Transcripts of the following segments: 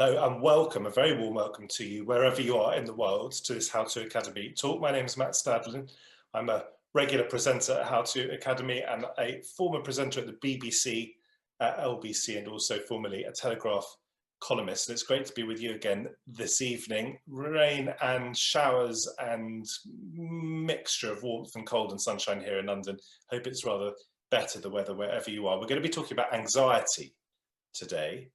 Hello and welcome, a very warm welcome to you wherever you are in the world to this How To Academy talk. My name is Matt Stadlin. I'm a regular presenter at How To Academy and a former presenter at the BBC, LBC, and also formerly a Telegraph columnist. And it's great to be with you again this evening. Rain and showers and mixture of warmth and cold and sunshine here in London. Hope it's rather better, the weather, wherever you are. We're going to be talking about anxiety today.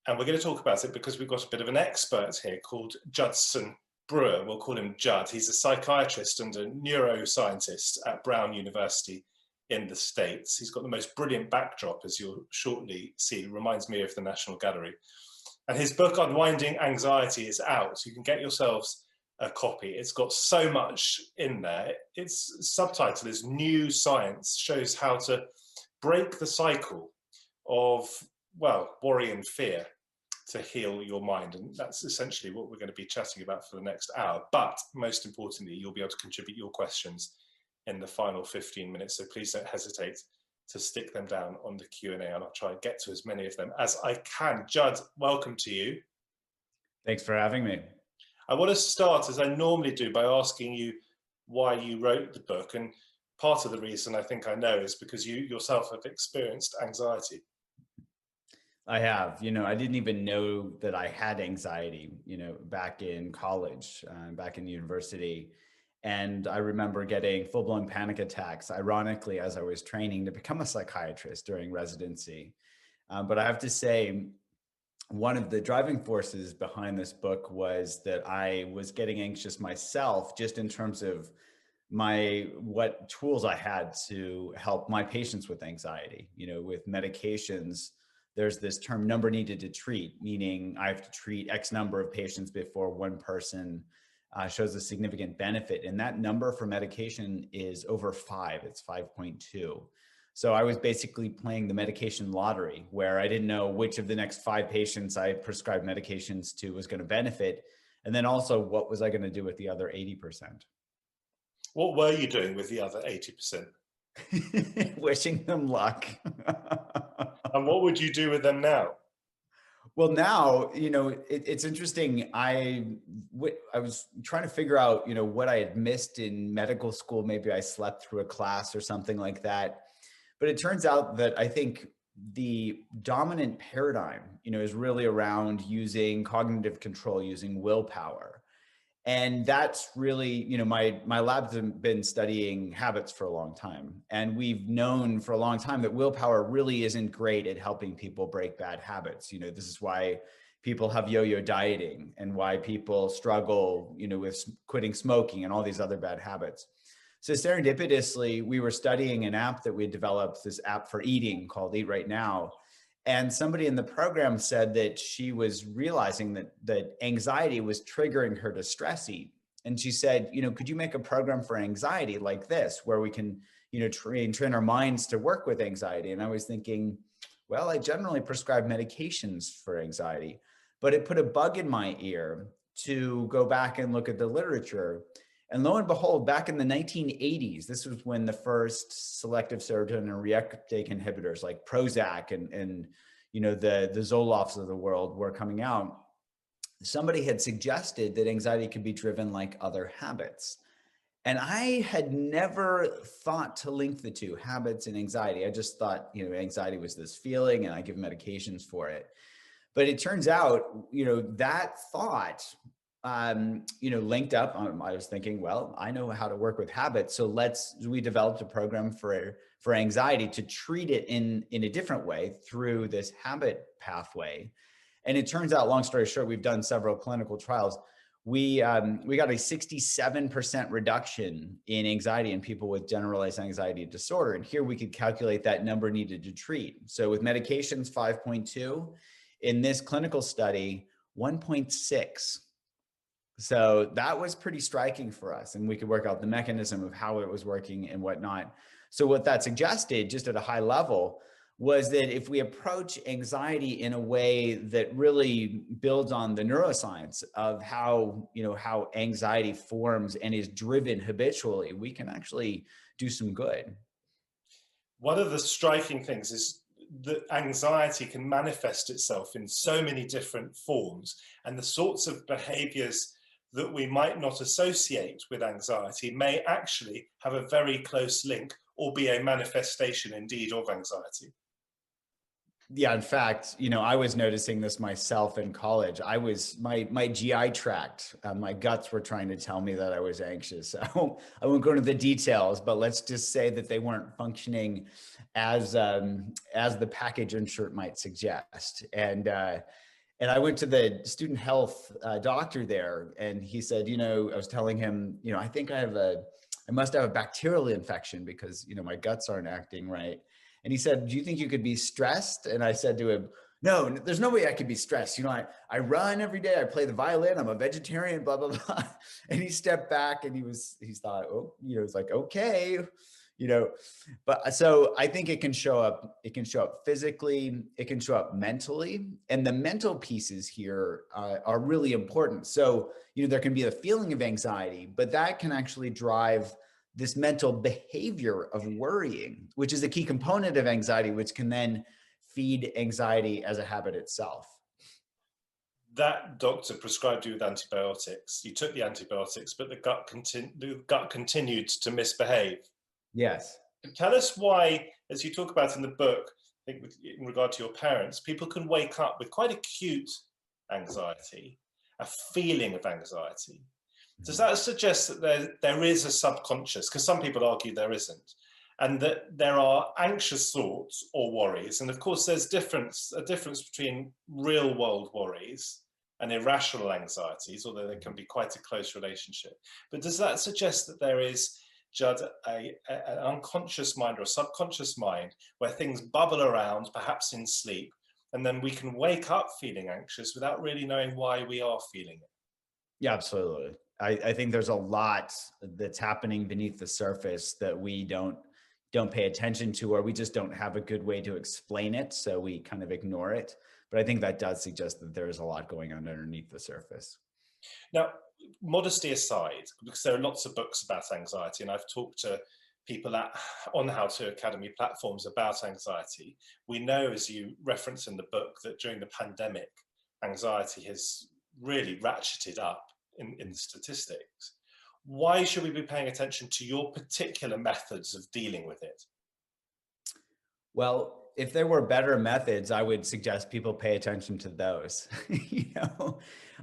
And we're going to talk about it because we've got a bit of an expert here called Judson Brewer. We'll call him Judd. He's a psychiatrist and a neuroscientist at Brown University in the States. He's got the most brilliant backdrop, as you'll shortly see. It reminds me of the National Gallery. And his book, Unwinding Anxiety, is out. So you can get yourselves a copy. It's got so much in there. Its subtitle is New Science Shows How to Break the Cycle of, well, worry and fear to heal your mind. And that's essentially what we're going to be chatting about for the next hour. But most importantly, you'll be able to contribute your questions in the final 15 minutes. So please don't hesitate to stick them down on the Q&A and I'll try and get to as many of them as I can. Judd, welcome to you. Thanks for having me. I want to start, as I normally do, by asking you why you wrote the book. And part of the reason I think I know is because you yourself have experienced anxiety. I have, I didn't even know that I had anxiety, back in college, back in university. And I remember getting full-blown panic attacks, ironically, as I was training to become a psychiatrist during residency. But I have to say, one of the driving forces behind this book was that I was getting anxious myself, just in terms of what tools I had to help my patients with anxiety, with medications. There's this term number needed to treat, meaning I have to treat X number of patients before one person shows a significant benefit. And that number for medication is over 5, it's 5.2. So I was basically playing the medication lottery where I didn't know which of the next 5 patients I prescribed medications to was going to benefit. And then also what was I going to do with the other 80%? What were you doing with the other 80%? Wishing them luck. And what would you do with them now? Well, now, it's interesting. I was trying to figure out, what I had missed in medical school. Maybe I slept through a class or something like that. But it turns out that I think the dominant paradigm, is really around using cognitive control, using willpower. And that's really, my labs have been studying habits for a long time. And we've known for a long time that willpower really isn't great at helping people break bad habits. This is why people have yo-yo dieting and why people struggle, with quitting smoking and all these other bad habits. So serendipitously, we were studying an app that we developed, this app for eating called Eat Right Now. And somebody in the program said that she was realizing that anxiety was triggering her to stress eat. And she said, could you make a program for anxiety like this, where we can, train our minds to work with anxiety? And I was thinking, well, I generally prescribe medications for anxiety, but it put a bug in my ear to go back and look at the literature. And lo and behold, back in the 1980s, this was when the first selective serotonin reuptake inhibitors like Prozac and the Zolofts of the world were coming out. Somebody had suggested that anxiety could be driven like other habits. And I had never thought to link the two, habits and anxiety. I just thought, anxiety was this feeling and I give medications for it. But it turns out, that thought linked up. I was thinking, well, I know how to work with habits. So we developed a program for anxiety to treat it in a different way through this habit pathway. And it turns out, long story short, we've done several clinical trials. We got a 67% reduction in anxiety in people with generalized anxiety disorder. And here we could calculate that number needed to treat. So with medications, 5.2. In this clinical study, 1.6. So that was pretty striking for us, and we could work out the mechanism of how it was working and whatnot. So what that suggested, just at a high level, was that if we approach anxiety in a way that really builds on the neuroscience of how anxiety forms and is driven habitually, we can actually do some good. One of the striking things is that anxiety can manifest itself in so many different forms, and the sorts of behaviors that we might not associate with anxiety may actually have a very close link or be a manifestation indeed of anxiety. Yeah, in fact, I was noticing this myself in college. My GI tract, my guts were trying to tell me that I was anxious. I won't go into the details, but let's just say that they weren't functioning as the package insert might suggest. And I went to the student health doctor there, and he said, I was telling him, I think I must have a bacterial infection because, my guts aren't acting right. And he said, do you think you could be stressed? And I said to him, no, there's no way I could be stressed. I run every day. I play the violin. I'm a vegetarian, blah, blah, blah. And he stepped back and he thought, oh, it's like, okay, but so I think it can show up physically, it can show up mentally. And the mental pieces here are really important. So, there can be a feeling of anxiety, but that can actually drive this mental behavior of worrying, which is a key component of anxiety, which can then feed anxiety as a habit itself. That doctor prescribed you with antibiotics. You took the antibiotics, but the gut continued to misbehave. Yes. Tell us why, as you talk about in the book, I think in regard to your parents, people can wake up with quite acute anxiety, a feeling of anxiety. Does that suggest that there is a subconscious? Because some people argue there isn't, and that there are anxious thoughts or worries. And of course, there's a difference between real world worries and irrational anxieties, although there can be quite a close relationship. But does that suggest that there is, Jud, an unconscious mind or a subconscious mind where things bubble around, perhaps in sleep, and then we can wake up feeling anxious without really knowing why we are feeling it? Yeah, absolutely. I think there's a lot that's happening beneath the surface that we don't pay attention to, or we just don't have a good way to explain it. So we kind of ignore it. But I think that does suggest that there is a lot going on underneath the surface. Now, modesty aside, because there are lots of books about anxiety, and I've talked to people on How to Academy platforms about anxiety. We know, as you reference in the book, that during the pandemic, anxiety has really ratcheted up in the statistics. Why should we be paying attention to your particular methods of dealing with it? Well, if there were better methods, I would suggest people pay attention to those.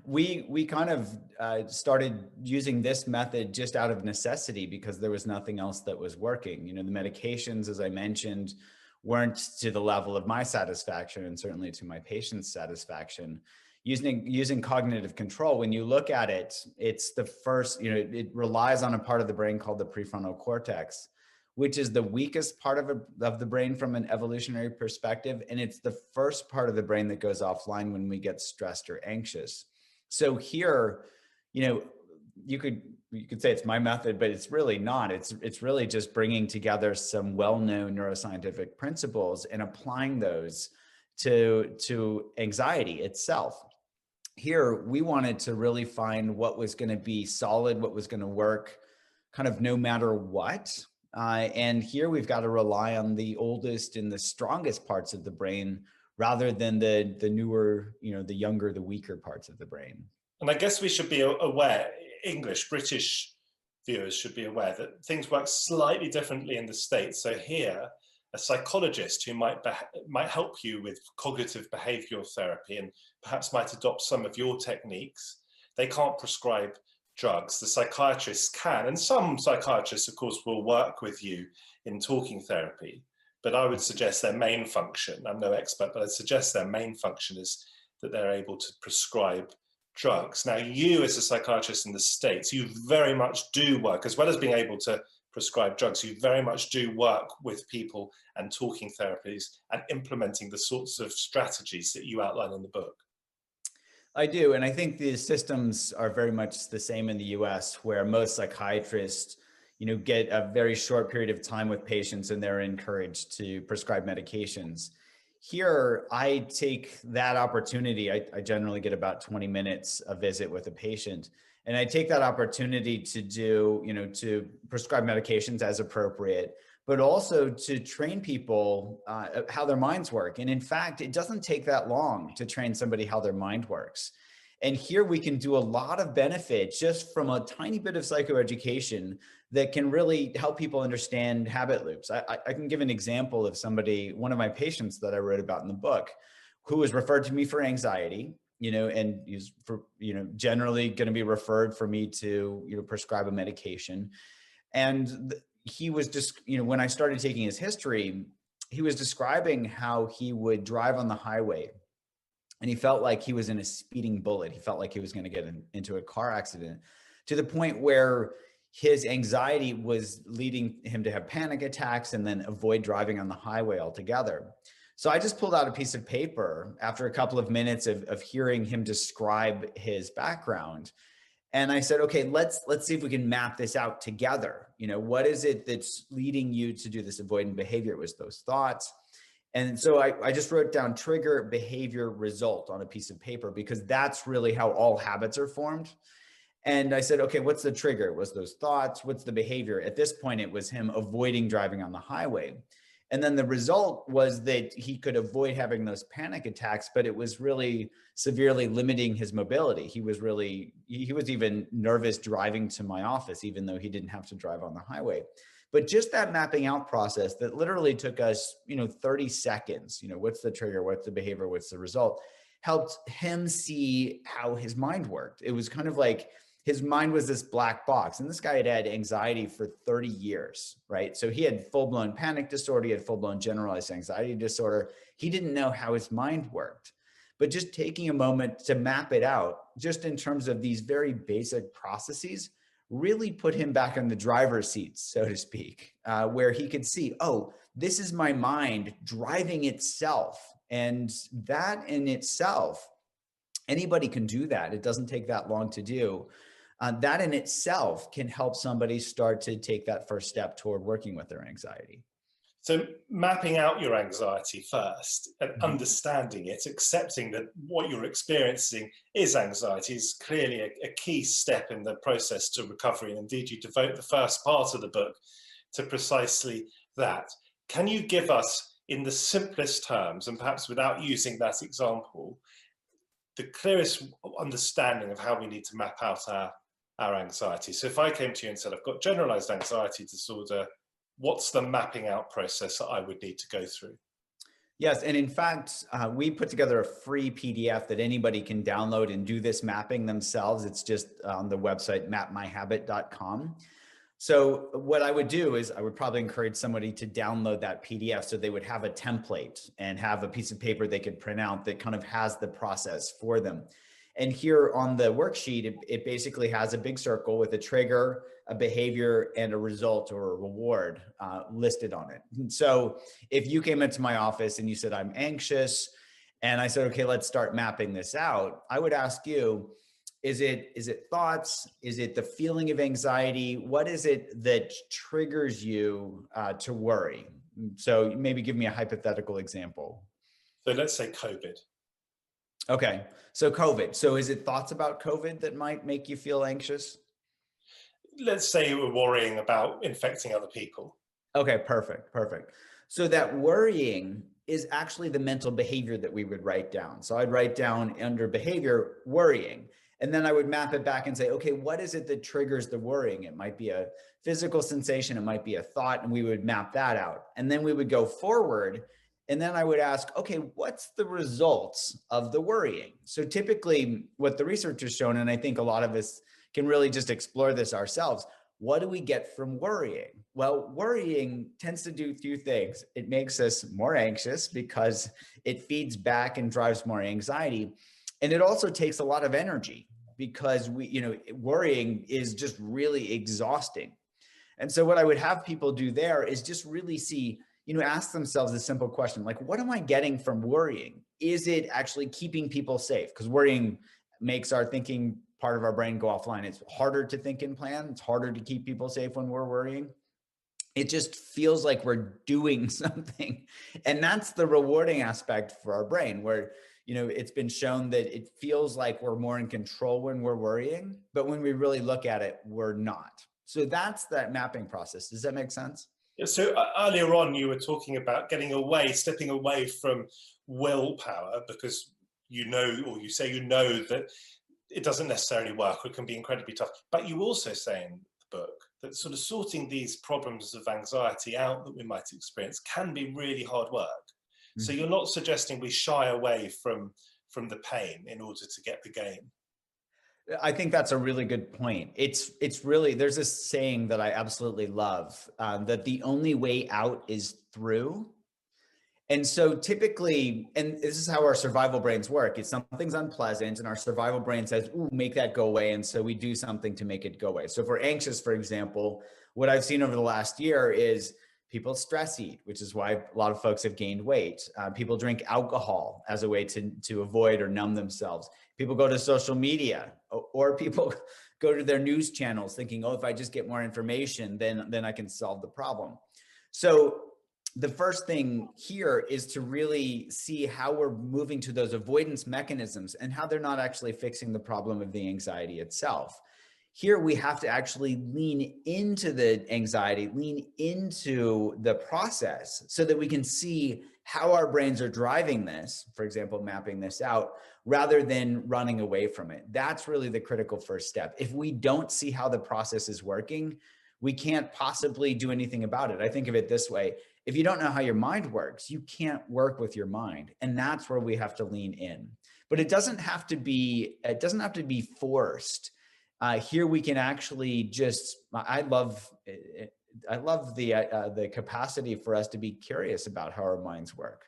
We kind of started using this method just out of necessity because there was nothing else that was working. The medications, as I mentioned, weren't to the level of my satisfaction and certainly to my patient's satisfaction. Using cognitive control, when you look at it, it's the first, it relies on a part of the brain called the prefrontal cortex, which is the weakest part of the brain from an evolutionary perspective. And it's the first part of the brain that goes offline when we get stressed or anxious. So here, you could say it's my method, but it's really not. It's really just bringing together some well-known neuroscientific principles and applying those to anxiety itself. Here, we wanted to really find what was going to be solid, what was going to work kind of no matter what. And here we've got to rely on the oldest and the strongest parts of the brain rather than the newer, the younger, the weaker parts of the brain. And I guess we should be aware, British viewers should be aware that things work slightly differently in the States. So here, a psychologist who might help you with cognitive behavioural therapy and perhaps might adopt some of your techniques. They can't prescribe drugs. The psychiatrists can, and some psychiatrists, of course, will work with you in talking therapy. But I would suggest their main function, I'm no expert, but I'd suggest their main function is that they're able to prescribe drugs. Now, you as a psychiatrist in the States, you very much do work, as well as being able to prescribe drugs, you very much do work with people and talking therapies and implementing the sorts of strategies that you outline in the book. I do. And I think the systems are very much the same in the US, where most psychiatrists, get a very short period of time with patients and they're encouraged to prescribe medications. Here, I take that opportunity. I generally get about 20 minutes a visit with a patient. And I take that opportunity to do, to prescribe medications as appropriate, but also to train people how their minds work. And in fact, it doesn't take that long to train somebody how their mind works. And here we can do a lot of benefit just from a tiny bit of psychoeducation that can really help people understand habit loops. I can give an example of somebody, one of my patients that I wrote about in the book, who was referred to me for anxiety, and he's for, generally going to be referred for me to, prescribe a medication. And he was just, when I started taking his history, he was describing how he would drive on the highway and he felt like he was in a speeding bullet. He felt like he was going to get into a car accident, to the point where his anxiety was leading him to have panic attacks and then avoid driving on the highway altogether. So I just pulled out a piece of paper after a couple of minutes of hearing him describe his background. And I said, okay, let's see if we can map this out together. What is it that's leading you to do this avoidant behavior? It was those thoughts. And so I just wrote down trigger, behavior, result on a piece of paper, because that's really how all habits are formed. And I said, okay, what's the trigger? It was those thoughts. What's the behavior? At this point, it was him avoiding driving on the highway. And then the result was that he could avoid having those panic attacks, but it was really severely limiting his mobility. He was even nervous driving to my office, even though he didn't have to drive on the highway. But just that mapping out process that literally took us, 30 seconds, what's the trigger, what's the behavior, what's the result, helped him see how his mind worked. It was kind of like his mind was this black box. And this guy had had anxiety for 30 years, right? So he had full-blown panic disorder. He had full-blown generalized anxiety disorder. He didn't know how his mind worked. But just taking a moment to map it out, just in terms of these very basic processes, really put him back in the driver's seat, so to speak, where he could see, oh, this is my mind driving itself. And that in itself, anybody can do that. It doesn't take that long to do. That in itself can help somebody start to take that first step toward working with their anxiety. So mapping out your anxiety first and understanding it, accepting that what you're experiencing is anxiety, is clearly a key step in the process to recovery. And indeed, you devote the first part of the book to precisely that. Can you give us, in the simplest terms, and perhaps without using that example, the clearest understanding of how we need to map out our anxiety? So if I came to you and said, I've got generalized anxiety disorder, what's the mapping out process that I would need to go through? Yes, and in fact, we put together a free PDF that anybody can download and do this mapping themselves. It's just on the website, mapmyhabit.com. So what I would do is I would probably encourage somebody to download that PDF so they would have a template and have a piece of paper they could print out that kind of has the process for them. And here on the worksheet, it basically has a big circle with a trigger, a behavior, and a result or a reward listed on it. And so if you came into my office and you said, I'm anxious, and I said, okay, let's start mapping this out, I would ask you, is it thoughts? Is it the feeling of anxiety? What is it that triggers you to worry? So maybe give me a hypothetical example. So let's say COVID. Okay, so COVID. So is it thoughts about COVID that might make you feel anxious? Let's say you were worrying about infecting other people. Okay, perfect. So that worrying is actually the mental behavior that we would write down. So I'd write down under behavior, worrying. And then I would map it back and say, okay, what is it that triggers the worrying? It might be a physical sensation, it might be a thought, and we would map that out. And then we would go forward. And then I would ask, okay, what's the results of the worrying? So typically what the research has shown, and I think a lot of us can really just explore this ourselves, what do we get from worrying? Well, worrying tends to do a few things. It makes us more anxious because it feeds back and drives more anxiety. And it also takes a lot of energy because worrying is just really exhausting. And so what I would have people do there is just really see, ask themselves a simple question, like, what am I getting from worrying? Is it actually keeping people safe? Because worrying makes our thinking part of our brain go offline. It's harder to think and plan. It's harder to keep people safe when we're worrying. It just feels like we're doing something. And that's the rewarding aspect for our brain, where, it's been shown that it feels like we're more in control when we're worrying, but when we really look at it, we're not. So that's that mapping process. Does that make sense? So earlier on, you were talking about getting away, stepping away from willpower, because you know, or you say you know that it doesn't necessarily work, or it can be incredibly tough. But you also say in the book that sort of sorting these problems of anxiety out that we might experience can be really hard work. So you're not suggesting we shy away from the pain in order to get the gain. I think that's a really good point. It's really, there's this saying that I absolutely love, that the only way out is through. And so typically, and this is how our survival brains work, it's something's unpleasant and our survival brain says, ooh, make that go away. And so we do something to make it go away. So if we're anxious, for example, what I've seen over the last year is people stress eat, which is why a lot of folks have gained weight. People drink alcohol as a way to avoid or numb themselves. People go to social media, or people go to their news channels thinking, oh, if I just get more information, then I can solve the problem. So the first thing here is to really see how we're moving to those avoidance mechanisms and how they're not actually fixing the problem of the anxiety itself. Here we have to actually lean into the anxiety, lean into the process so that we can see how our brains are driving this, for example, mapping this out, rather than running away from it. That's really the critical first step. If we don't see how the process is working, we can't possibly do anything about it. I think of it this way. If you don't know how your mind works, you can't work with your mind. And that's where we have to lean in. But it doesn't have to be forced. Here we can actually just, I love the capacity for us to be curious about how our minds work.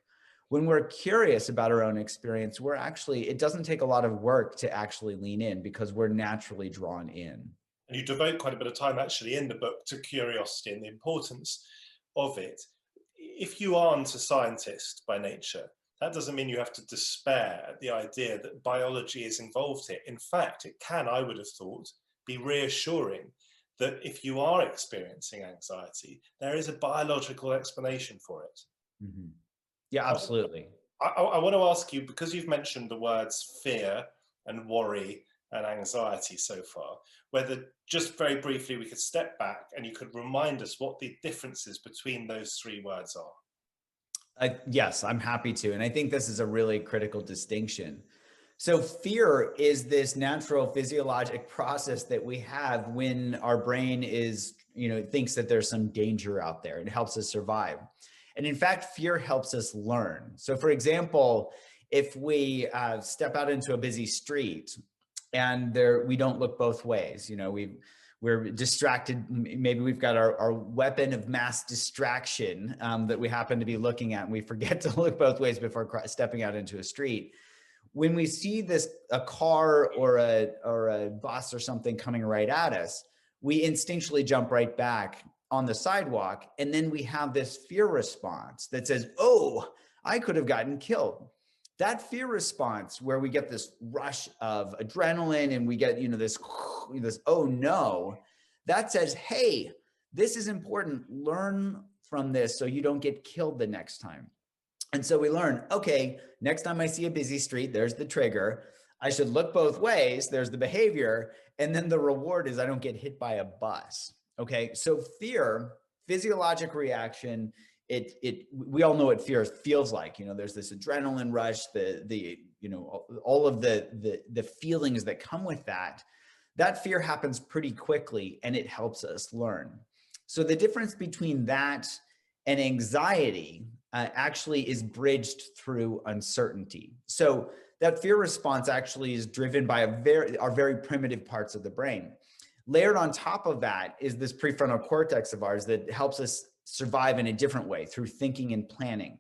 When we're curious about our own experience, it doesn't take a lot of work to actually lean in because we're naturally drawn in. And you devote quite a bit of time actually in the book to curiosity and the importance of it. If you aren't a scientist by nature, that doesn't mean you have to despair at the idea that biology is involved here. In fact, it can, I would have thought, be reassuring that if you are experiencing anxiety, there is a biological explanation for it. Mm-hmm. Yeah, absolutely. I want to ask you, because you've mentioned the words fear and worry and anxiety so far, whether just very briefly we could step back and you could remind us what the differences between those three words are. Yes, I'm happy to. And I think this is a really critical distinction. So fear is this natural physiologic process that we have when our brain thinks that there's some danger out there. It helps us survive. And in fact, fear helps us learn. So for example, if we step out into a busy street and we don't look both ways, we're distracted. Maybe we've got our weapon of mass distraction that we happen to be looking at, and we forget to look both ways before stepping out into a street. When we see a car or a bus or something coming right at us, we instinctually jump right back on the sidewalk. And then we have this fear response that says, oh, I could have gotten killed. That fear response, where we get this rush of adrenaline and we get, this, oh no, that says, hey, this is important. Learn from this so you don't get killed the next time. And so we learn, okay, next time I see a busy street, there's the trigger. I should look both ways. There's the behavior. And then the reward is I don't get hit by a bus. Okay. So fear, physiologic reaction, we all know what fear feels like. There's this adrenaline rush, all of the feelings that come with that. That fear happens pretty quickly and it helps us learn. So the difference between that and anxiety actually is bridged through uncertainty. So that fear response actually is driven by our very primitive parts of the brain. Layered on top of that is this prefrontal cortex of ours that helps us survive in a different way through thinking and planning.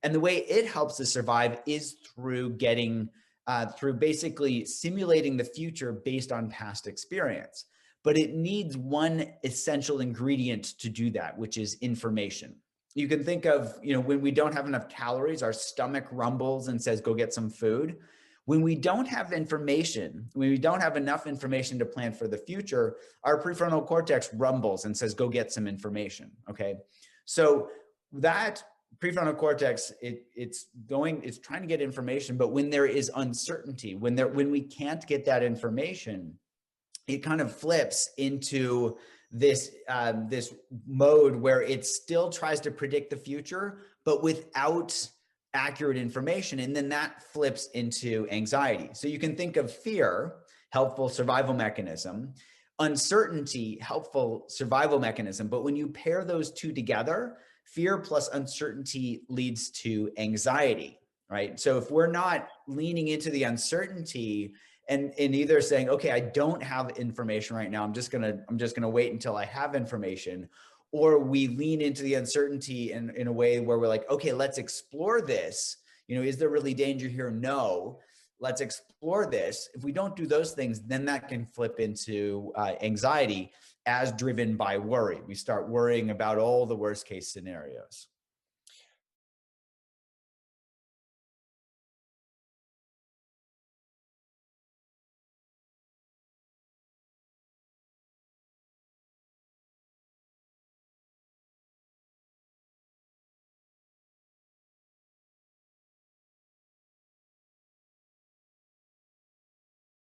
And the way it helps us survive is through through basically simulating the future based on past experience. But it needs one essential ingredient to do that, which is information. You can think of, when we don't have enough calories, our stomach rumbles and says, go get some food. When we don't have information, when we don't have enough information to plan for the future, our prefrontal cortex rumbles and says, go get some information. Okay. So that prefrontal cortex, it's trying to get information, but when there is uncertainty, when we can't get that information, it kind of flips into this this mode where it still tries to predict the future, but without accurate information. And then that flips into anxiety. So you can think of fear, helpful survival mechanism, uncertainty, helpful survival mechanism. But when you pair those two together, fear plus uncertainty leads to anxiety, right? So if we're not leaning into the uncertainty and either saying, okay, I don't have information right now, I'm just gonna wait until I have information, or we lean into the uncertainty in a way where we're like, okay, let's explore this. You know, is there really danger here? No. Let's explore this. If we don't do those things, then that can flip into anxiety as driven by worry. We start worrying about all the worst case scenarios.